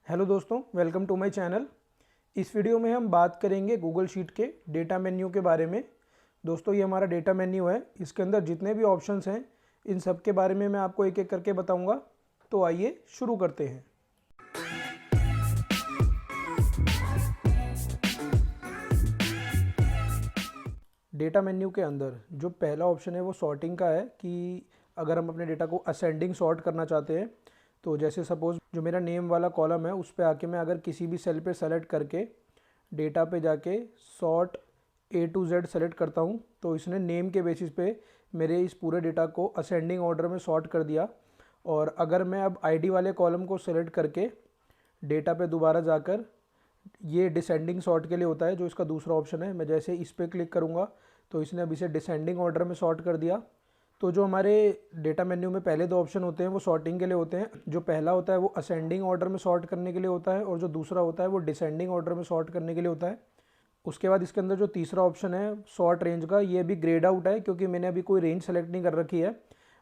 Hello दोस्तों, welcome to my channel. इस video में हम बात करेंगे गूगल शीट के डेटा मेन्यू के बारे में। दोस्तों, ये हमारा डेटा मेन्यू है। इसके अंदर जितने भी ऑप्शंस हैं इन सब के बारे में मैं आपको एक एक करके बताऊंगा। तो आइए शुरू करते हैं। डेटा मेन्यू के अंदर जो पहला ऑप्शन है वो सॉर्टिंग का है कि अगर हम अपने डेटा को असेंडिंग सॉर्ट करना चाहते हैं तो जैसे सपोज़ जो मेरा नेम वाला कॉलम है उस पर आके मैं अगर किसी भी सेल पे सेलेक्ट करके डेटा पे जाके sort A to Z select करता हूँ तो इसने नेम के बेसिस पे मेरे इस पूरे डेटा को असेंडिंग ऑर्डर में सॉर्ट कर दिया। और अगर मैं अब आईडी वाले कॉलम को सेलेक्ट करके डेटा पे दोबारा जाकर, ये डिसेंडिंग सॉर्ट के लिए होता है जो इसका दूसरा ऑप्शन है, मैं जैसे इस पर क्लिक करूँगा तो इसने अब इसे डिसेंडिंग ऑर्डर में सॉर्ट कर दिया। तो जो हमारे डेटा मेन्यू में पहले दो ऑप्शन होते हैं वो सॉर्टिंग के लिए होते हैं। जो पहला होता है वो असेंडिंग ऑर्डर में सॉर्ट करने के लिए होता है और जो दूसरा होता है वो डिसेंडिंग ऑर्डर में सॉर्ट करने के लिए होता है। उसके बाद इसके अंदर जो तीसरा ऑप्शन है सॉर्ट रेंज का, ये भी ग्रेड आउट है क्योंकि मैंने अभी कोई रेंज सेलेक्ट नहीं कर रखी है।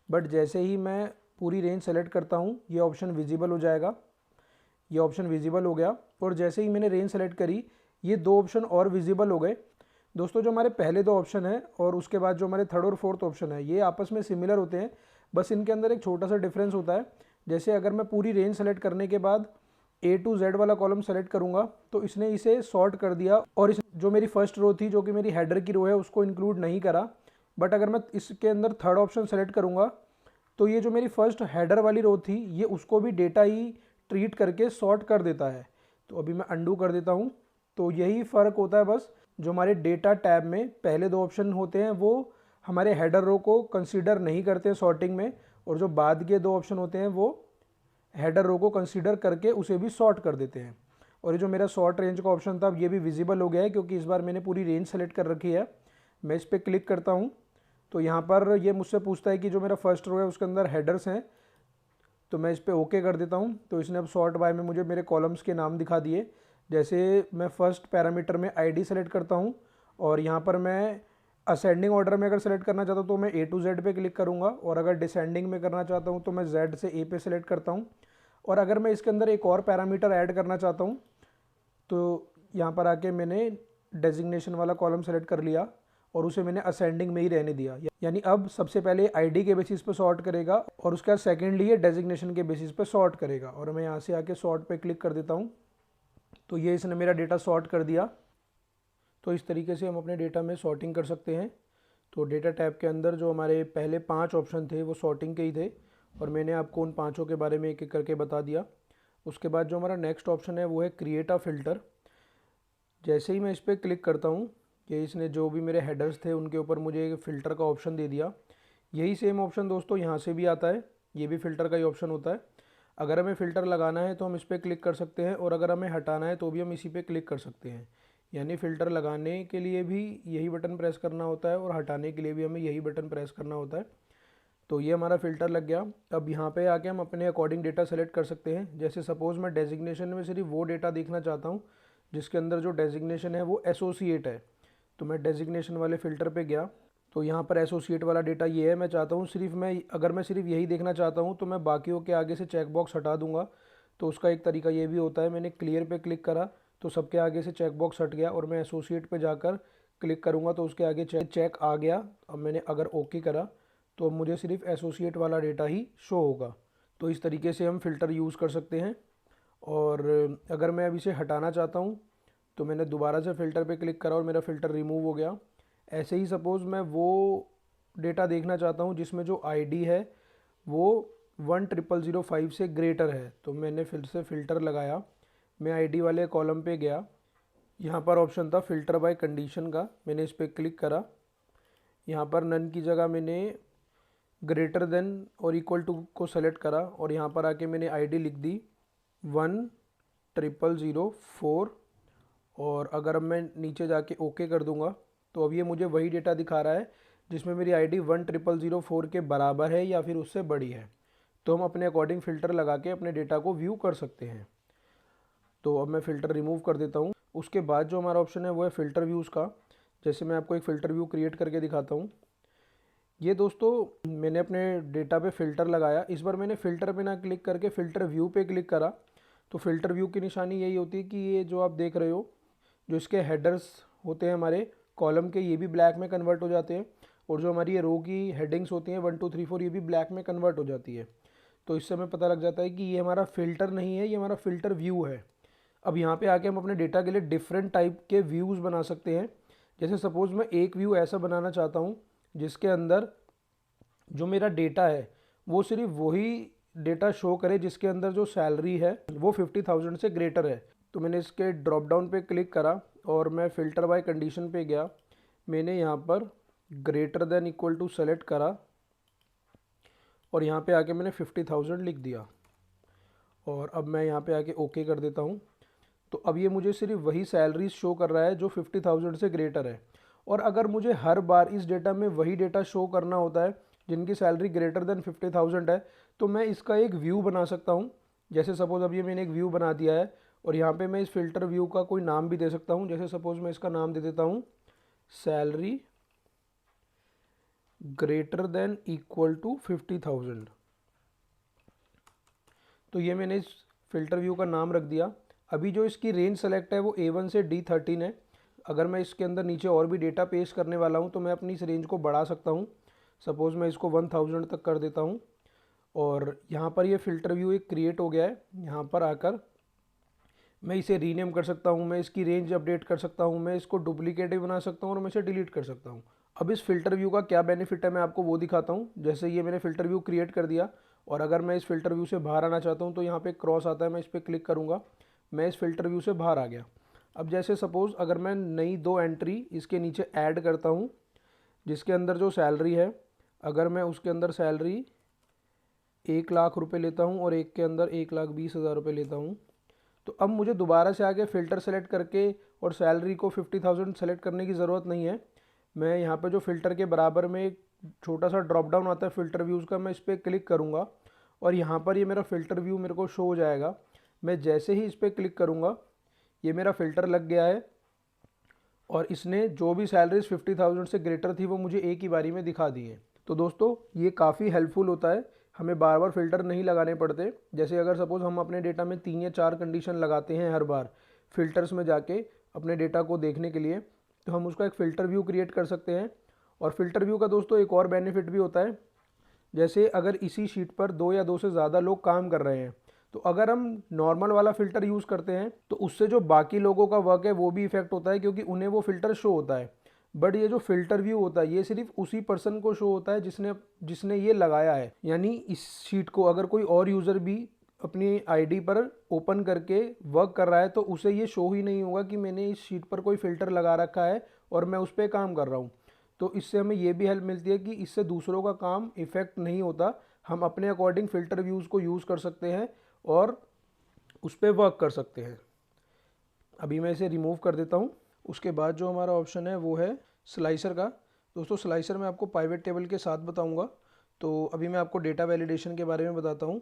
बट जैसे ही मैं पूरी रेंज सेलेक्ट करता हूँ ये ऑप्शन विजिबल हो जाएगा। ये ऑप्शन विजिबल हो गया और जैसे ही मैंने रेंज सेलेक्ट करी ये दो ऑप्शन और विजिबल हो गए। दोस्तों, जो हमारे पहले दो ऑप्शन है और उसके बाद जो हमारे थर्ड और फोर्थ ऑप्शन है ये आपस में सिमिलर होते हैं, बस इनके अंदर एक छोटा सा डिफरेंस होता है। जैसे अगर मैं पूरी रेंज सेलेक्ट करने के बाद A to Z वाला कॉलम सेलेक्ट करूंगा तो इसने इसे सॉर्ट कर दिया और इस जो मेरी फर्स्ट रो थी जो कि मेरी हेडर की रो है उसको इंक्लूड नहीं करा। बट अगर मैं इसके अंदर थर्ड ऑप्शन सेलेक्ट करूंगा तो ये जो मेरी फर्स्ट हेडर वाली रो थी ये उसको भी डेटा ही ट्रीट करके सॉर्ट कर देता है। तो अभी मैं अंडू कर देता हूँ। तो यही फ़र्क होता है बस। जो हमारे डेटा टैब में पहले दो ऑप्शन होते हैं वो हमारे हेडर रो को कंसीडर नहीं करते हैं सॉर्टिंग में, और जो बाद के दो ऑप्शन होते हैं वो हेडर रो को कंसीडर करके उसे भी सॉर्ट कर देते हैं। और ये जो मेरा सॉर्ट रेंज का ऑप्शन था ये भी विजिबल हो गया है क्योंकि इस बार मैंने पूरी रेंज सेलेक्ट कर रखी है। मैं इस पर क्लिक करता हूँ तो यहाँ पर ये मुझसे पूछता है कि जो मेरा फर्स्ट रो है उसके अंदर हेडर्स हैं, तो मैं इस पर ओके कर देता हूँ। तो इसने अब सॉर्ट बाय में मुझे मेरे कॉलम्स के नाम दिखा दिए। जैसे मैं फर्स्ट पैरामीटर में आईडी सेलेक्ट करता हूँ और यहाँ पर मैं असेंडिंग ऑर्डर में अगर सेलेक्ट करना चाहता हूँ तो मैं A to Z पे क्लिक करूँगा, और अगर डिसेंडिंग में करना चाहता हूँ तो मैं Z से A पे सेलेक्ट करता हूँ। और अगर मैं इसके अंदर एक और पैरामीटर ऐड करना चाहता हूँ तो यहाँ पर आके मैंने डेजिग्नेशन वाला कॉलम सेलेक्ट कर लिया और उसे मैंने असेंडिंग में ही रहने दिया। यानी अब सबसे पहले आईडी के बेसिस पे सॉर्ट करेगा और उसके बाद सेकेंडली ये डेजिग्नेशन के बेसिस पे सॉर्ट करेगा। और मैं यहाँ से आके सॉर्ट पे क्लिक कर देता हूँ तो ये इसने मेरा डेटा सॉर्ट कर दिया। तो इस तरीके से हम अपने डेटा में सॉर्टिंग कर सकते हैं। तो डेटा टैब के अंदर जो हमारे पहले 5 ऑप्शन थे वो सॉर्टिंग के ही थे और मैंने आपको उन पाँचों के बारे में एक एक करके बता दिया। उसके बाद जो हमारा नेक्स्ट ऑप्शन है वो है क्रिएट अ फ़िल्टर। जैसे ही मैं इस पर क्लिक करता हूँ कि इसने जो भी मेरे हेडर्स थे उनके ऊपर मुझे एक फ़िल्टर का ऑप्शन दे दिया। यही सेम ऑप्शन दोस्तों यहाँ से भी आता है, ये भी फ़िल्टर का ही ऑप्शन होता है। अगर हमें फ़िल्टर लगाना है तो हम इस पर क्लिक कर सकते हैं और अगर हमें हटाना है तो भी हम इसी पे क्लिक कर सकते हैं। यानी फ़िल्टर लगाने के लिए भी यही बटन प्रेस करना होता है और हटाने के लिए भी हमें यही बटन प्रेस करना होता है। तो ये हमारा फ़िल्टर लग गया। अब यहाँ पे आके हम अपने अकॉर्डिंग डेटा सेलेक्ट कर सकते हैं। जैसे सपोज़ मैं डेजिग्नेशन में सिर्फ वो डेटा देखना चाहता हूँ जिसके अंदर जो डेजिग्नेशन है वो एसोसिएट है, तो मैं डेजिग्नेशन वाले फ़िल्टर पे गया। तो यहाँ पर एसोसिएट वाला डेटा ये है। मैं चाहता हूँ सिर्फ अगर मैं सिर्फ यही देखना चाहता हूँ तो मैं बाकियों के आगे से चेक बॉक्स हटा दूंगा। तो उसका एक तरीका ये भी होता है, मैंने क्लियर पे क्लिक करा तो सबके आगे से चेक बॉक्स हट गया और मैं एसोसिएट पे जाकर क्लिक करूँगा तो उसके आगे चेक आ गया। अब मैंने अगर ओके करा तो मुझे सिर्फ एसोसिएट वाला डेटा ही शो होगा। तो इस तरीके से हम फ़िल्टर यूज़ कर सकते हैं। और अगर मैं अब इसे हटाना चाहता हूँ तो मैंने दोबारा से फ़िल्टर पे क्लिक करा और मेरा फ़िल्टर रिमूव हो गया। ऐसे ही सपोज़ मैं वो डेटा देखना चाहता हूँ जिसमें जो आईडी है वो 10005 से ग्रेटर है, तो मैंने फिर से फ़िल्टर लगाया। मैं आईडी वाले कॉलम पे गया, यहाँ पर ऑप्शन था फ़िल्टर बाय कंडीशन का, मैंने इस पर क्लिक करा। यहाँ पर नन की जगह मैंने ग्रेटर देन और इक्वल टू को सेलेक्ट करा और यहाँ पर आके मैंने आईडी लिख दी 10004। और अगर अब मैं नीचे जाके ओके कर दूंगा तो अब ये मुझे वही डेटा दिखा रहा है जिसमें मेरी आईडी 10004 के बराबर है या फिर उससे बड़ी है। तो हम अपने अकॉर्डिंग फ़िल्टर लगा के अपने डेटा को व्यू कर सकते हैं। तो अब मैं फ़िल्टर रिमूव कर देता हूँ। उसके बाद जो हमारा ऑप्शन है वो है फ़िल्टर व्यूज़ का। जैसे मैं आपको एक फ़िल्टर व्यू क्रिएट करके दिखाता हूँ। ये दोस्तों मैंने अपने डेटा पे फ़िल्टर लगाया। इस बार मैंने फ़िल्टर पे ना क्लिक करके फ़िल्टर व्यू पे क्लिक करा तो फ़िल्टर व्यू की निशानी यही होती है कि ये जो आप देख रहे हो, जो इसके हेडर्स होते हैं हमारे कॉलम के, ये भी ब्लैक में कन्वर्ट हो जाते हैं, और जो हमारी ये रो की हेडिंग्स होती हैं 1 2 3 4, ये भी ब्लैक में कन्वर्ट हो जाती है। तो इससे हमें पता लग जाता है कि ये हमारा फ़िल्टर नहीं है, ये हमारा फ़िल्टर व्यू है। अब यहाँ पे आके हम अपने डेटा के लिए डिफरेंट टाइप के व्यूज़ बना सकते हैं। जैसे सपोज़ मैं एक व्यू ऐसा बनाना चाहता हूँ जिसके अंदर जो मेरा डेटा है वो सिर्फ वही डेटा शो करे जिसके अंदर जो सैलरी है वो 50,000 से ग्रेटर है। तो मैंने इसके ड्रॉप डाउन पे क्लिक करा और मैं फ़िल्टर बाय कंडीशन पे गया। मैंने यहाँ पर greater than equal to select करा और यहाँ पे आके मैंने 50,000 लिख दिया, और अब मैं यहाँ पे आके ओके कर देता हूँ। तो अब ये मुझे सिर्फ वही सैलरीज शो कर रहा है जो 50,000 से ग्रेटर है। और अगर मुझे हर बार इस डेटा में वही डेटा शो करना होता है जिनकी सैलरी ग्रेटर देन 50,000 है, तो मैं इसका एक व्यू बना सकता हूँ। जैसे सपोज़ अब ये मैंने एक व्यू बना दिया है, और यहाँ पे मैं इस फ़िल्टर व्यू का कोई नाम भी दे सकता हूँ। जैसे सपोज़ मैं इसका नाम दे देता हूँ salary greater than equal to 50,000। तो ये मैंने इस फ़िल्टर व्यू का नाम रख दिया। अभी जो इसकी रेंज सेलेक्ट है वो A1 से D13 है। अगर मैं इसके अंदर नीचे और भी डेटा पेश करने वाला हूँ तो मैं अपनी इस रेंज को बढ़ा सकता हूँ। सपोज़ मैं इसको 1000 तक कर देता हूँ, और यहाँ पर ये फ़िल्टर व्यू एक क्रिएट हो गया है। यहाँ पर आकर मैं इसे रीनेम कर सकता हूँ, मैं इसकी रेंज अपडेट कर सकता हूँ, मैं इसको डुप्लीकेट भी बना सकता हूँ और मैं इसे डिलीट कर सकता हूँ। अब इस फ़िल्टर व्यू का क्या बेनिफिट है मैं आपको वो दिखाता हूँ। जैसे ये मैंने फ़िल्टर व्यू क्रिएट कर दिया, और अगर मैं इस फ़िल्टर व्यू से बाहर आना चाहता हूँ तो यहाँ पे क्रॉस आता है, मैं इस पर क्लिक करूँगा, मैं इस फ़िल्टर व्यू से बाहर आ गया। अब जैसे सपोज़ अगर मैं नई 2 एंट्री इसके नीचे ऐड करता हूँ जिसके अंदर जो सैलरी है, अगर मैं उसके अंदर सैलरी 1,00,000 रुपये लेता हूँ और एक के अंदर 1,20,000 रुपये लेता हूँ, तो अब मुझे दोबारा से आके फ़िल्टर सेलेक्ट करके और सैलरी को 50,000 सेलेक्ट करने की ज़रूरत नहीं है। मैं यहाँ पे जो फ़िल्टर के बराबर में एक छोटा सा ड्रॉप डाउन आता है फ़िल्टर व्यूज़ का, मैं इस पर क्लिक करूँगा और यहाँ पर ये मेरा फ़िल्टर व्यू मेरे को शो हो जाएगा। मैं जैसे ही इस पर क्लिक करूँगा ये मेरा फ़िल्टर लग गया है, और इसने जो भी सैलरीज 50,000 से ग्रेटर थी वो मुझे एक ही बारी में दिखा दी है। तो दोस्तों ये काफ़ी हेल्पफुल होता है, हमें बार बार फ़िल्टर नहीं लगाने पड़ते। जैसे अगर सपोज़ हम अपने डेटा में 3 या 4 कंडीशन लगाते हैं हर बार फ़िल्टर्स में जाके अपने डेटा को देखने के लिए, तो हम उसका एक फ़िल्टर व्यू क्रिएट कर सकते हैं। और फ़िल्टर व्यू का दोस्तों एक और बेनिफिट भी होता है, जैसे अगर इसी शीट पर 2 या 2 से ज़्यादा लोग काम कर रहे हैं, तो अगर हम नॉर्मल वाला फ़िल्टर यूज़ करते हैं तो उससे जो बाकी लोगों का वर्क है वो भी इफ़ेक्ट होता है, क्योंकि उन्हें वो फ़िल्टर शो होता है। बट ये जो फ़िल्टर व्यू होता है ये सिर्फ उसी पर्सन को शो होता है जिसने जिसने ये लगाया है। यानी इस शीट को अगर कोई और यूज़र भी अपनी आईडी पर ओपन करके वर्क कर रहा है तो उसे ये शो ही नहीं होगा कि मैंने इस शीट पर कोई फ़िल्टर लगा रखा है और मैं उस पर काम कर रहा हूँ। तो इससे हमें ये भी हेल्प मिलती है कि इससे दूसरों का काम इफ़ेक्ट नहीं होता, हम अपने अकॉर्डिंग फ़िल्टर व्यूज़ को यूज़ कर सकते हैं और उस पर वर्क कर सकते हैं। अभी मैं इसे रिमूव कर देता हूँ। उसके बाद जो हमारा ऑप्शन है वो है स्लाइसर का। दोस्तों स्लाइसर मैं आपको पाइवेट टेबल के साथ बताऊँगा। तो अभी मैं आपको डेटा वैलिडेशन के बारे में बताता हूँ।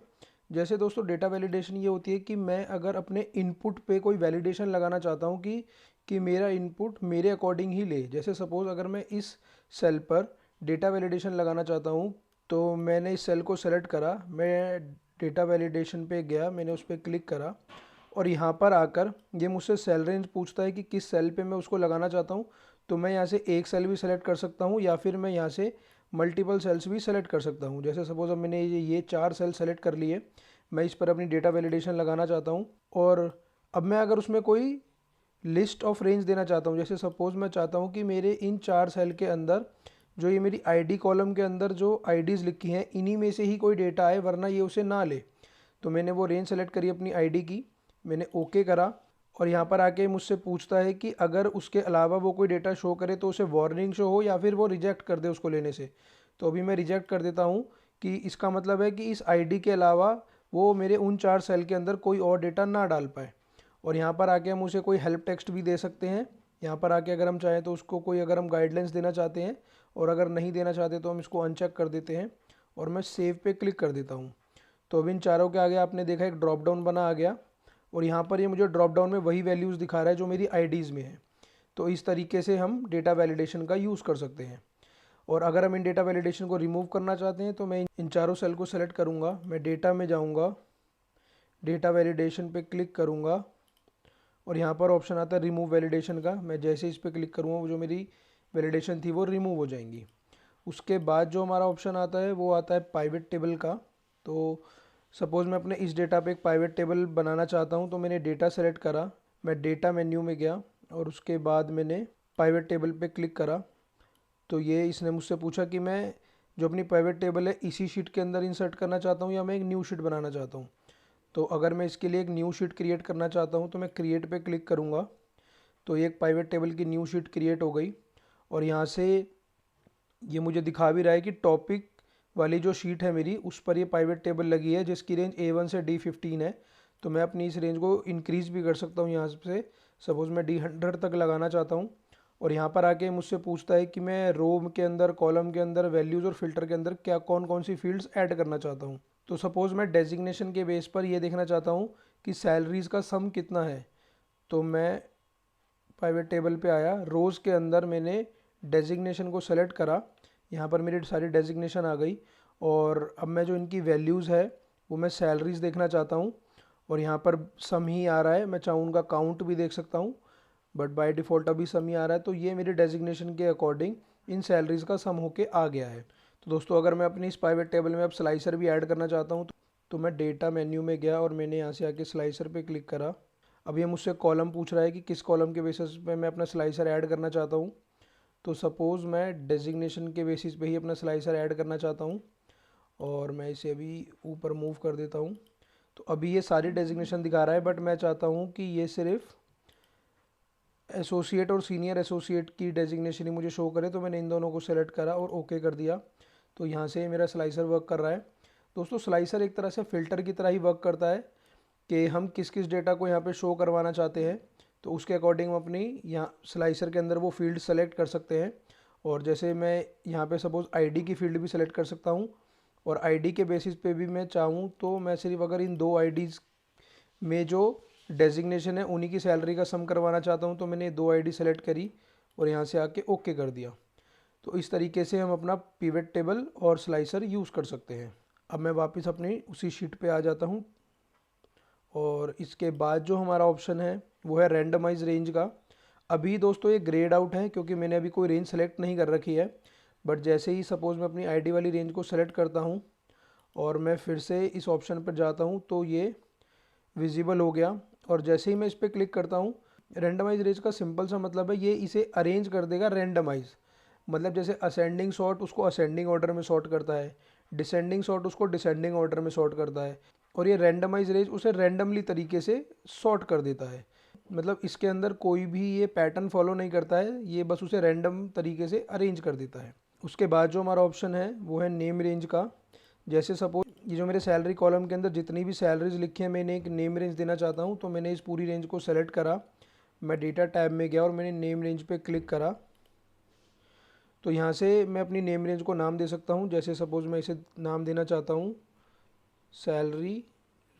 जैसे दोस्तों डेटा वैलिडेशन ये होती है कि मैं अगर अपने इनपुट पे कोई वैलिडेशन लगाना चाहता हूँ कि मेरा इनपुट मेरे अकॉर्डिंग ही ले। जैसे सपोज़ अगर मैं इस सेल पर डेटा वैलिडेशन लगाना चाहता हूँ, तो मैंने इस सेल को सेलेक्ट करा, मैं डेटा वैलिडेशन पे गया, मैंने उस पर क्लिक करा और यहाँ पर आकर ये मुझसे सेल रेंज पूछता है कि किस सेल पे मैं उसको लगाना चाहता हूँ। तो मैं यहाँ से एक सेल भी सेलेक्ट कर सकता हूँ या फिर मैं यहाँ से मल्टीपल सेल्स भी सेलेक्ट कर सकता हूँ। जैसे सपोज़ अब मैंने ये 4 सेल सेलेक्ट कर लिए, मैं इस पर अपनी डेटा वैलिडेशन लगाना चाहता हूँ। और अब मैं अगर उसमें कोई लिस्ट ऑफ रेंज देना चाहता हूँ, जैसे सपोज़ मैं चाहता हूँ कि मेरे इन 4 सेल के अंदर जो ये मेरी आईडी कॉलम के अंदर जो आईडीज़ लिखी हैं इन्हीं में से ही कोई डेटा आए, वरना ये उसे ना ले। तो मैंने वो रेंज सेलेक्ट करी अपनी आईडी की, मैंने ओके करा और यहाँ पर आके मुझसे पूछता है कि अगर उसके अलावा वो कोई डेटा शो करे तो उसे वार्निंग शो हो या फिर वो रिजेक्ट कर दे उसको लेने से। तो अभी मैं रिजेक्ट कर देता हूँ कि इसका मतलब है कि इस आईडी के अलावा वो मेरे उन 4 सेल के अंदर कोई और डेटा ना डाल पाए। और यहाँ पर आके हम उसे कोई हेल्प टेक्स्ट भी दे सकते हैं। यहाँ पर आके अगर हम चाहें तो उसको कोई अगर हम गाइडलाइंस देना चाहते हैं, और अगर नहीं देना चाहते तो हम इसको अनचेक कर देते हैं और मैं सेव पे क्लिक कर देता हूँ। तो अब इन चारों के आगे आपने देखा एक ड्रॉप डाउन बना आ गया, और यहाँ पर ये मुझे ड्रॉप डाउन में वही वैल्यूज़ दिखा रहा है जो मेरी आईडीज़ में है। तो इस तरीके से हम डेटा वैलिडेशन का यूज़ कर सकते हैं। और अगर हम इन डेटा वैलिडेशन को रिमूव करना चाहते हैं तो मैं इन चारों सेल को सेलेक्ट करूँगा, मैं डेटा में जाऊँगा, डेटा वैलिडेशन पे क्लिक करूँगा और यहाँ पर ऑप्शन आता है रिमूव वैलिडेशन का। मैं जैसे इस पर क्लिक करूँगा वो जो मेरी वैलिडेशन थी वो रिमूव हो जाएंगी। उसके बाद जो हमारा ऑप्शन आता है वो आता है पाइवेट टेबल का। तो सपोज़ मैं अपने इस डेटा पे एक पाइवेट टेबल बनाना चाहता हूँ, तो मैंने डेटा सेलेक्ट करा, मैं डेटा मेन्यू में गया और उसके बाद मैंने पाइवेट टेबल पे क्लिक करा। तो ये इसने मुझसे पूछा कि मैं जो अपनी पाइवेट टेबल है इसी शीट के अंदर इंसर्ट करना चाहता हूँ या मैं एक न्यू शीट बनाना चाहता हूँ। तो अगर मैं इसके लिए एक न्यू शीट क्रिएट करना चाहता हूँ तो मैं क्रिएट पे क्लिक करूँगा। तो ये एक पाइवेट टेबल की न्यू शीट क्रिएट हो गई और यहाँ से ये मुझे दिखा भी रहा है कि टॉपिक वाली जो शीट है मेरी उस पर ये पाइवेट टेबल लगी है जिसकी रेंज A1 से D15 है। तो मैं अपनी इस रेंज को इंक्रीज़ भी कर सकता हूँ यहाँ से। सपोज़ मैं D100 तक लगाना चाहता हूँ और यहाँ पर आके मुझसे पूछता है कि मैं रो के अंदर, कॉलम के अंदर, वैल्यूज़ और फिल्टर के अंदर क्या कौन कौन सी फील्ड्स ऐड करना चाहता हूँ। तो सपोज़ मैं डेजिग्नेशन के बेस पर ये देखना चाहता हूँ कि सैलरीज़ का सम कितना है। तो मैं प्राइवेट टेबल पे आया, रोज़ के अंदर मैंने डेजिग्नेशन को सेलेक्ट करा, यहाँ पर मेरी सारी डेजिग्नेशन आ गई और अब मैं जो इनकी वैल्यूज़ है वो मैं सैलरीज़ देखना चाहता हूँ और यहाँ पर सम ही आ रहा है। मैं चाहूँ उनका काउंट भी देख सकता हूँ बट बाय डिफ़ॉल्ट अभी सम ही आ रहा है। तो ये मेरी डेजिग्नेशन के अकॉर्डिंग इन सैलरीज़ का सम होके आ गया है। तो दोस्तों अगर मैं अपनी इस प्राइवेट टेबल में अब स्लाइसर भी ऐड करना चाहता हूँ तो मैं डेटा मेन्यू में गया और मैंने यहाँ से आके स्लाइसर पे क्लिक करा। अब ये मुझसे कॉलम पूछ रहा है कि किस कॉलम के बेसिस पे मैं अपना स्लाइसर ऐड करना चाहता हूँ। तो सपोज़ मैं डेजिग्नेशन के बेसिस पे ही अपना स्लाइसर ऐड करना चाहता हूँ और मैं इसे अभी ऊपर मूव कर देता हूँ। तो अभी ये सारी डेजिग्नेशन दिखा रहा है बट मैं चाहता हूँ कि ये सिर्फ एसोसिएट और सीनियर एसोसिएट की डेजिग्नेशन ही मुझे शो करे। तो मैंने इन दोनों को सेलेक्ट करा और ओके कर दिया। तो यहाँ से मेरा स्लाइसर वर्क कर रहा है। दोस्तों स्लाइसर एक तरह से फ़िल्टर की तरह ही वर्क करता है कि हम किस किस डेटा को यहाँ पे शो करवाना चाहते हैं तो उसके अकॉर्डिंग हम अपनी यहाँ स्लाइसर के अंदर वो फील्ड सेलेक्ट कर सकते हैं। और जैसे मैं यहाँ पे सपोज़ आईडी की फ़ील्ड भी सेलेक्ट कर सकता हूँ और आईडी के बेसिस पे भी मैं चाहूँ तो मैं सिर्फ अगर इन दो आईडीज़ में जो डेजिग्नेशन है उन्हीं की सैलरी का सम करवाना चाहता हूँ तो मैंने दो आईडी सेलेक्ट करी और यहाँ से आके ओके कर दिया। तो इस तरीके से हम अपना पिवट टेबल और स्लाइसर यूज़ कर सकते हैं। अब मैं वापस अपनी उसी शीट पे आ जाता हूँ और इसके बाद जो हमारा ऑप्शन है वो है रैंडमाइज रेंज का। अभी दोस्तों ये ग्रेड आउट है क्योंकि मैंने अभी कोई रेंज सेलेक्ट नहीं कर रखी है बट जैसे ही सपोज़ मैं अपनी आईडी वाली रेंज को सेलेक्ट करता हूँ और मैं फिर से इस ऑप्शन पर जाता हूँ तो ये विजिबल हो गया। और जैसे ही मैं इस पर क्लिक करता हूँ, रैंडमाइज रेंज का सिंपल सा मतलब है ये इसे अरेंज कर देगा रैंडमाइज। मतलब जैसे असेंडिंग सॉर्ट उसको असेंडिंग ऑर्डर में सॉर्ट करता है, डिसेंडिंग सॉर्ट उसको डिसेंडिंग ऑर्डर में सॉर्ट करता है और ये रैंडमाइज रेंज उसे रैंडमली तरीके से सॉर्ट कर देता है। मतलब इसके अंदर कोई भी ये पैटर्न फॉलो नहीं करता है, ये बस उसे रैंडम तरीके से अरेंज कर देता है। उसके बाद जो हमारा ऑप्शन है वो है नेम रेंज का। जैसे सपोज ये जो मेरे सैलरी कॉलम के अंदर जितनी भी सैलरीज लिखी हैं मैंने एक नेम रेंज देना चाहता हूँ तो मैंने इस पूरी रेंज को सेलेक्ट करा, मैं डेटा टैब में गया और मैंने नेम रेंज पे क्लिक करा। तो यहाँ से मैं अपनी नेम रेंज को नाम दे सकता हूँ। जैसे सपोज़ मैं इसे नाम देना चाहता हूँ सैलरी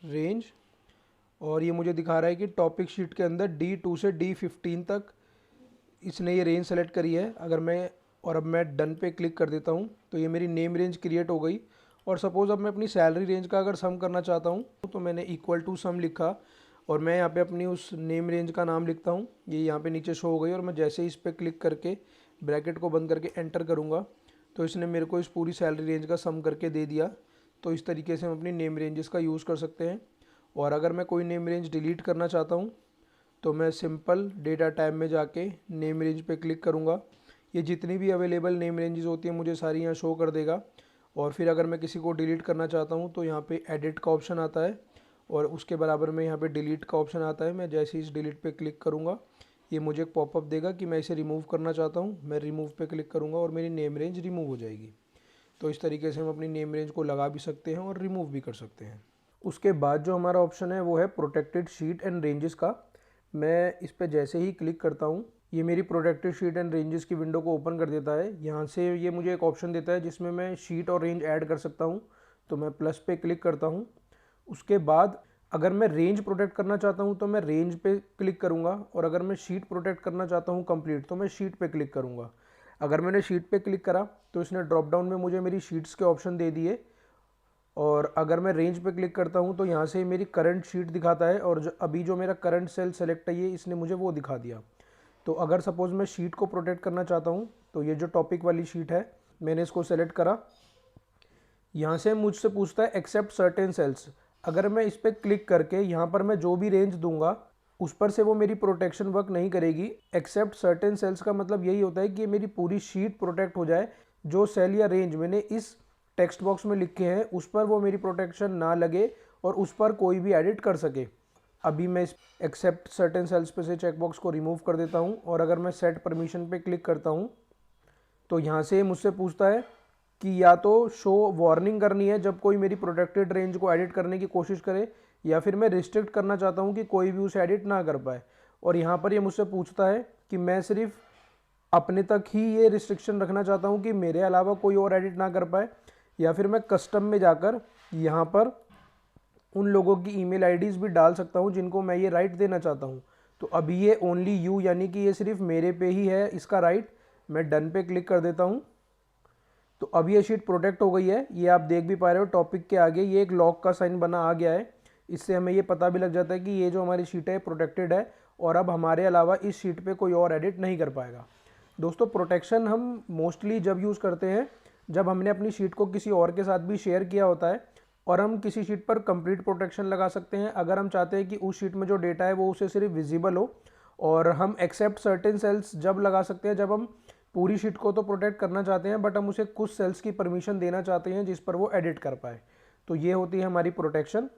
रेंज और ये मुझे दिखा रहा है कि टॉपिक शीट के अंदर D2 से D15 तक इसने ये रेंज सेलेक्ट करी है। अगर मैं और अब मैं डन पे क्लिक कर देता हूँ तो ये मेरी नेम रेंज क्रिएट हो गई। और सपोज़ अब मैं अपनी सैलरी रेंज का अगर सम करना चाहता हूँ तो मैंने इक्वल टू सम लिखा और मैं यहाँ पे अपनी उस नेम रेंज का नाम लिखता हूँ। ये यहाँ पे नीचे शो हो गई और मैं जैसे ही इस पर क्लिक करके ब्रैकेट को बंद करके एंटर करूँगा तो इसने मेरे को इस पूरी सैलरी रेंज का सम करके दे दिया। तो इस तरीके से हम अपनी नेम रेंजेस का यूज़ कर सकते हैं। और अगर मैं कोई नेम रेंज डिलीट करना चाहता हूँ तो मैं सिंपल डेटा टाइप में जाके नेम रेंज पे क्लिक करूँगा। ये जितनी भी अवेलेबल नेम रेंजेस होती हैं मुझे सारी यहाँ शो कर देगा। और फिर अगर मैं किसी को डिलीट करना चाहता हूँ तो यहाँ पे एडिट का ऑप्शन आता है और उसके बराबर में यहाँ पे डिलीट का ऑप्शन आता है। मैं जैसे ही इस डिलीट पे क्लिक करूँगा ये मुझे एक पॉपअप देगा कि मैं इसे रिमूव करना चाहता हूँ। मैं रिमूव पे क्लिक करूँगा और मेरी नेम रेंज रिमूव हो जाएगी। तो इस तरीके से हम अपनी नेम रेंज को लगा भी सकते हैं और रिमूव भी कर सकते हैं। उसके बाद जो हमारा ऑप्शन है वो है प्रोटेक्टेड शीट एंड रेंजेस का। मैं इस पर जैसे ही क्लिक करता हूँ ये मेरी प्रोटेक्टेड शीट एंड रेंजेस की विंडो को ओपन कर देता है। यहाँ से ये मुझे एक ऑप्शन देता है जिसमें मैं शीट और रेंज ऐड कर सकता हूँ। तो मैं प्लस पे क्लिक करता हूँ। उसके बाद अगर मैं रेंज प्रोटेक्ट करना चाहता हूँ तो मैं रेंज पे क्लिक करूँगा और अगर मैं शीट प्रोटेक्ट करना चाहता हूँ कंप्लीट तो मैं शीट पे क्लिक करूँगा। अगर मैंने शीट पे क्लिक करा तो इसने ड्रॉप डाउन में मुझे मेरी शीट्स के ऑप्शन दे दिए और अगर मैं रेंज पे क्लिक करता हूँ तो यहाँ से मेरी करंट शीट दिखाता है, और अभी जो मेरा करंट सेल सेलेक्ट है ये इसने मुझे वो दिखा दिया। तो अगर सपोज़ मैं शीट को प्रोटेक्ट करना चाहता हूँ तो ये जो टॉपिक वाली शीट है मैंने इसको सेलेक्ट करा। यहाँ से मुझसे पूछता है एक्सेप्ट सर्टेन सेल्स। अगर मैं इस पर क्लिक करके यहाँ पर मैं जो भी रेंज दूंगा उस पर से वो मेरी प्रोटेक्शन वर्क नहीं करेगी। एक्सेप्ट सर्टेन सेल्स का मतलब यही होता है कि मेरी पूरी शीट प्रोटेक्ट हो जाए, जो सेल या रेंज मैंने इस टेक्स्ट बॉक्स में लिखे हैं उस पर वो मेरी प्रोटेक्शन ना लगे और उस पर कोई भी एडिट कर सके। अभी मैं इस एक्सेप्ट सर्टेन सेल्स पे से चेकबॉक्स को रिमूव कर देता हूँ, और अगर मैं सेट परमिशन पे क्लिक करता हूँ तो यहाँ से मुझसे पूछता है कि या तो शो वार्निंग करनी है जब कोई मेरी प्रोटेक्टेड रेंज को एडिट करने की कोशिश करे, या फिर मैं रिस्ट्रिक्ट करना चाहता हूँ कि कोई भी उसे एडिट ना कर पाए। और यहाँ पर ये मुझसे पूछता है कि मैं सिर्फ अपने तक ही ये रिस्ट्रिक्शन रखना चाहता हूँ कि मेरे अलावा कोई और एडिट ना कर पाए, या फिर मैं कस्टम में जाकर यहाँ पर उन लोगों की ईमेल आईडीज़ भी डाल सकता हूँ जिनको मैं ये राइट देना चाहता हूँ। तो अभी ये ओनली यू यानी कि ये सिर्फ मेरे पे ही है इसका राइट। मैं डन पे क्लिक कर देता हूँ। तो अब ये शीट प्रोटेक्ट हो गई है। ये आप देख भी पा रहे हो टॉपिक के आगे ये एक लॉक का साइन बना आ गया है। इससे हमें ये पता भी लग जाता है कि ये जो हमारी शीट है प्रोटेक्टेड है, और अब हमारे अलावा इस शीट पे कोई और एडिट नहीं कर पाएगा। दोस्तों, प्रोटेक्शन हम मोस्टली जब यूज़ करते हैं जब हमने अपनी शीट को किसी और के साथ भी शेयर किया होता है, और हम किसी शीट पर कंप्लीट प्रोटेक्शन लगा सकते हैं अगर हम चाहते हैं कि उस शीट में जो डेटा है वो उसे सिर्फ विजिबल हो। और हम एक्सेप्ट सर्टेन सेल्स जब लगा सकते हैं जब हम पूरी शीट को तो प्रोटेक्ट करना चाहते हैं बट हम उसे कुछ सेल्स की परमिशन देना चाहते हैं जिस पर वो एडिट कर पाए। तो ये होती है हमारी प्रोटेक्शन।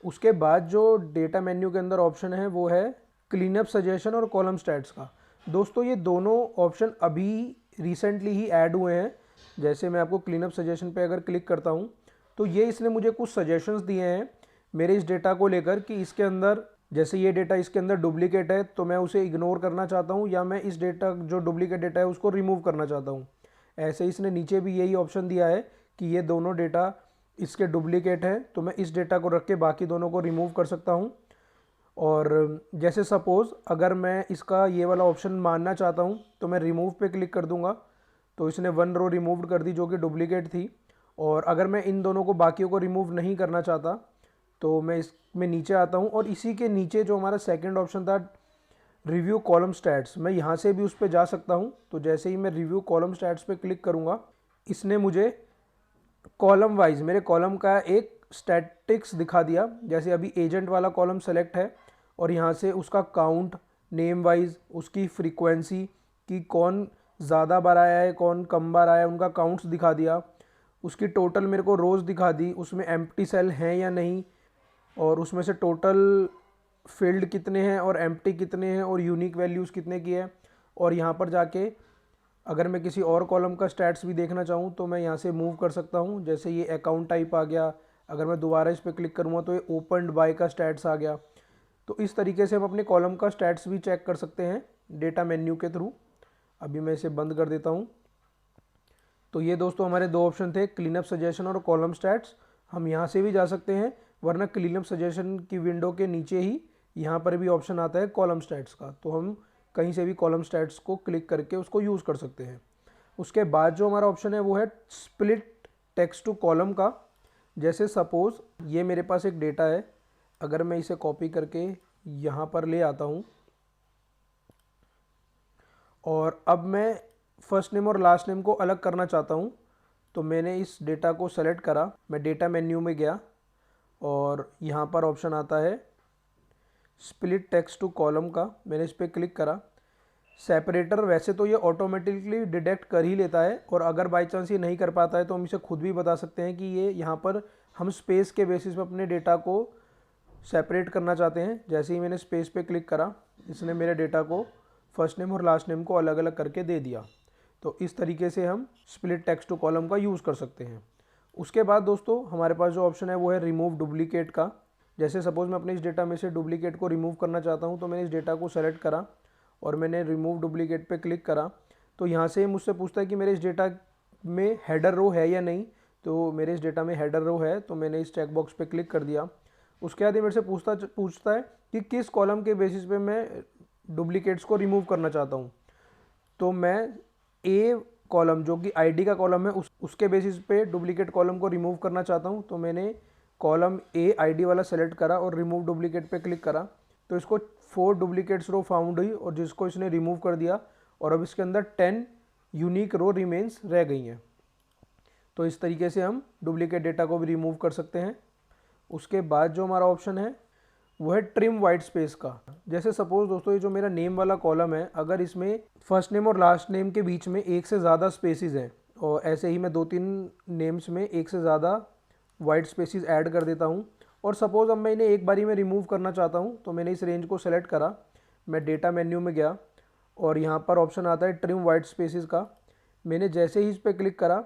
उसके बाद जो डेटा मेन्यू के अंदर ऑप्शन है वो है क्लीन अप सजेशन और कॉलम स्टैट्स का। दोस्तों, ये दोनों ऑप्शन अभी रिसेंटली ही ऐड हुए हैं। जैसे मैं आपको क्लीन अप सजेशन पे अगर क्लिक करता हूँ तो ये इसने मुझे कुछ सजेशंस दिए हैं मेरे इस डेटा को लेकर कि इसके अंदर जैसे ये डेटा इसके अंदर डुप्लीकेट है तो मैं उसे इग्नोर करना चाहता हूँ, या मैं इस डेटा जो डुप्लीकेट डेटा है उसको रिमूव करना चाहता हूँ। ऐसे इसने नीचे भी यही ऑप्शन दिया है कि ये दोनों डेटा इसके डुप्लीकेट हैं तो मैं इस डेटा को रख के बाकी दोनों को रिमूव कर सकता हूँ। और जैसे सपोज़ अगर मैं इसका ये वाला ऑप्शन मानना चाहता हूँ तो मैं रिमूव पे क्लिक कर दूंगा, तो इसने 1 रो रिमूव कर दी जो कि डुप्लीकेट थी। और अगर मैं इन दोनों को बाकियों को रिमूव नहीं करना चाहता तो मैं इसमें नीचे आता हूँ, और इसी के नीचे जो हमारा सेकंड ऑप्शन था रिव्यू कॉलम स्टैट्स, मैं यहाँ से भी उस पर जा सकता हूँ। तो जैसे ही मैं रिव्यू कॉलम स्टैट्स पे क्लिक करूँगा इसने मुझे कॉलम वाइज मेरे कॉलम का एक स्टैटिक्स दिखा दिया। जैसे अभी एजेंट वाला कॉलम सेलेक्ट है और यहाँ से उसका काउंट नेम वाइज, उसकी फ्रीक्वेंसी कि कौन ज़्यादा बार आया है कौन कम बार आया है, उनका काउंट्स दिखा दिया। उसकी टोटल मेरे को रोज़ दिखा दी, उसमें एम्प्टी सेल हैं या नहीं, और उसमें से टोटल फील्ड कितने हैं और एम्प्टी कितने हैं और यूनिक वैल्यूज़ कितने की है। और यहाँ पर जाके अगर मैं किसी और कॉलम का स्टैट्स भी देखना चाहूँ तो मैं यहाँ से मूव कर सकता हूँ। जैसे ये अकाउंट टाइप आ गया, अगर मैं दोबारा इस पर क्लिक करूँगा तो ये ओपनड बाय का स्टैट्स आ गया। तो इस तरीके से हम अपने कॉलम का स्टैट्स भी चेक कर सकते हैं डेटा मेन्यू के थ्रू। अभी मैं इसे बंद कर देता हूँ। तो ये दोस्तों हमारे दो ऑप्शन थे, क्लीनअप सजेशन और कॉलम स्टैट्स। हम यहाँ से भी जा सकते हैं, वरना क्लीनअप सजेशन की विंडो के नीचे ही यहाँ पर भी ऑप्शन आता है कॉलम स्टैट्स का, तो हम कहीं से भी कॉलम स्टैट्स को क्लिक करके उसको यूज़ कर सकते हैं। उसके बाद जो हमारा ऑप्शन है वो है स्प्लिट टेक्स्ट टू कॉलम का। जैसे सपोज़ ये मेरे पास एक डेटा है, अगर मैं इसे कॉपी करके यहाँ पर ले आता हूँ और अब मैं फर्स्ट नेम और लास्ट नेम को अलग करना चाहता हूँ, तो मैंने इस डेटा को सेलेक्ट करा, मैं डेटा मेन्यू में गया और यहाँ पर ऑप्शन आता है स्प्लिट टेक्स्ट टू कॉलम का। मैंने इस पर क्लिक करा। सेपरेटर वैसे तो ये ऑटोमेटिकली डिटेक्ट कर ही लेता है, और अगर बाई चांस ये नहीं कर पाता है तो हम इसे खुद भी बता सकते हैं कि ये यहाँ पर हम स्पेस के बेसिस पे अपने डेटा को सेपरेट करना चाहते हैं। जैसे ही मैंने स्पेस पे क्लिक करा, इसने मेरे डेटा को फर्स्ट नेम और लास्ट नेम को अलग अलग करके दे दिया। तो इस तरीके से हम स्प्लिट टेक्स्ट टू कॉलम का यूज़ कर सकते हैं। उसके बाद दोस्तों हमारे पास जो ऑप्शन है वो है रिमूव डुप्लीकेट का। जैसे सपोज़ मैं अपने इस डेटा में से डुप्लीकेट को रिमूव करना चाहता हूँ, तो मैंने इस डेटा को सेलेक्ट करा और मैंने रिमूव डुप्लीकेट पे क्लिक करा। तो यहाँ से मुझसे पूछता है कि मेरे इस डेटा में हेडर रो है या नहीं, तो मेरे इस डेटा में हेडर रो है, तो मैंने इस चेक बॉक्स पे क्लिक कर दिया। उसके बाद ये मेरे से पूछता है कि किस कॉलम के बेसिस पे मैं डुप्लीकेट्स को रिमूव करना चाहता हूँ। तो मैं ए कॉलम जो कि आईडी का कॉलम है उसके बेसिस पे डुप्लीकेट कॉलम को रिमूव करना चाहता हूँ, तो मैंने कॉलम ए आईडी वाला सेलेक्ट करा और रिमूव डुप्लीकेट पे क्लिक करा, तो इसको 4 डुप्लीकेट्स रो फाउंड हुई और जिसको इसने रिमूव कर दिया और अब इसके अंदर 10 यूनिक रो रिमेन्स रह गई हैं। तो इस तरीके से हम डुप्लीकेट डेटा को भी रिमूव कर सकते हैं। उसके बाद जो हमारा ऑप्शन है वो है ट्रिम वाइट स्पेस का। जैसे सपोज दोस्तों ये जो मेरा नेम वाला कॉलम है, अगर इसमें फर्स्ट नेम और लास्ट नेम के बीच में एक से ज़्यादा स्पेसिस हैं और ऐसे ही मैं 2-3 नेम्स में एक से ज़्यादा वाइट स्पेसिस ऐड कर देता हूँ और सपोज़ अब मैं इन्हें एक बारी में रिमूव करना चाहता हूँ, तो मैंने इस रेंज को सेलेक्ट करा, मैं डेटा मेन्यू में गया और यहाँ पर ऑप्शन आता है ट्रिम वाइट स्पेसिस का। मैंने जैसे ही इस पर क्लिक करा,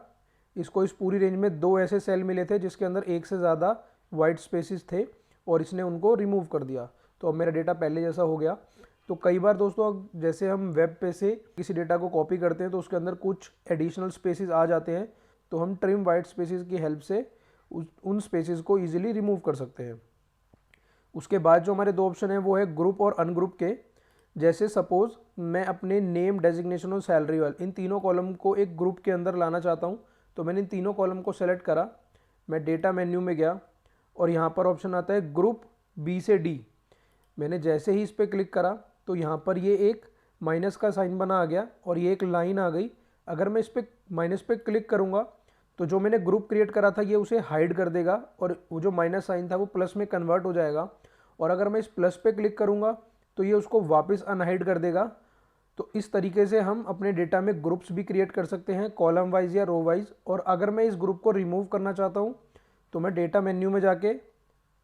इसको इस पूरी रेंज में 2 ऐसे सेल मिले थे जिसके अंदर एक से ज़्यादा वाइट स्पेसिस थे और इसने उनको रिमूव कर दिया। तो अब मेरा डेटा पहले जैसा हो गया। तो कई बार दोस्तों जैसे हम वेब पे से किसी डेटा को कॉपी करते हैं तो उसके अंदर कुछ एडिशनल स्पेसिस आ जाते हैं, तो हम ट्रिम वाइट स्पेसिस की हेल्प से उन स्पेसिस को ईजिली रिमूव कर सकते हैं। उसके बाद जो हमारे 2 ऑप्शन हैं वो है ग्रुप और अनग्रुप के। जैसे सपोज़ मैं अपने नेम, डेजिग्नेशन और सैलरी वाले इन तीनों कॉलम को एक ग्रुप के अंदर लाना चाहता हूँ, तो मैंने इन तीनों कॉलम को सेलेक्ट करा, मैं डेटा मेन्यू में गया और यहाँ पर ऑप्शन आता है ग्रुप बी से डी। मैंने जैसे ही इस पर क्लिक करा तो यहाँ पर ये एक माइनस का साइन बना आ गया और ये एक लाइन आ गई। अगर मैं इस पर माइनस पे क्लिक करूँगा तो जो मैंने ग्रुप क्रिएट करा था ये उसे हाइड कर देगा और वो जो माइनस साइन था वो प्लस में कन्वर्ट हो जाएगा। और अगर मैं इस प्लस पे क्लिक करूँगा तो ये उसको वापस अनहाइड कर देगा। तो इस तरीके से हम अपने डेटा में ग्रुप्स भी क्रिएट कर सकते हैं, कॉलम वाइज या रो वाइज। और अगर मैं इस ग्रुप को रिमूव करना चाहता हूँ तो मैं डेटा मेन्यू में जाके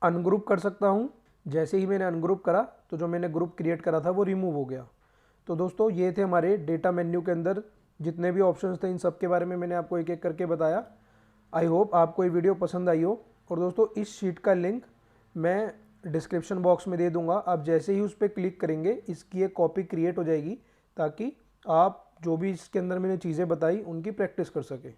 अनग्रुप कर सकता हूँ। जैसे ही मैंने अनग्रुप करा तो जो मैंने ग्रुप क्रिएट करा था वो रिमूव हो गया। तो दोस्तों ये थे हमारे डेटा मेन्यू के अंदर जितने भी ऑप्शंस थे, इन सब के बारे में मैंने आपको एक एक करके बताया। आई होप आपको ये वीडियो पसंद आई हो। और दोस्तों इस शीट का लिंक मैं डिस्क्रिप्शन बॉक्स में दे दूंगा। आप जैसे ही उस पर क्लिक करेंगे इसकी एक कॉपी क्रिएट हो जाएगी ताकि आप जो भी इसके अंदर मैंने चीज़ें बताई उनकी प्रैक्टिस कर सकें।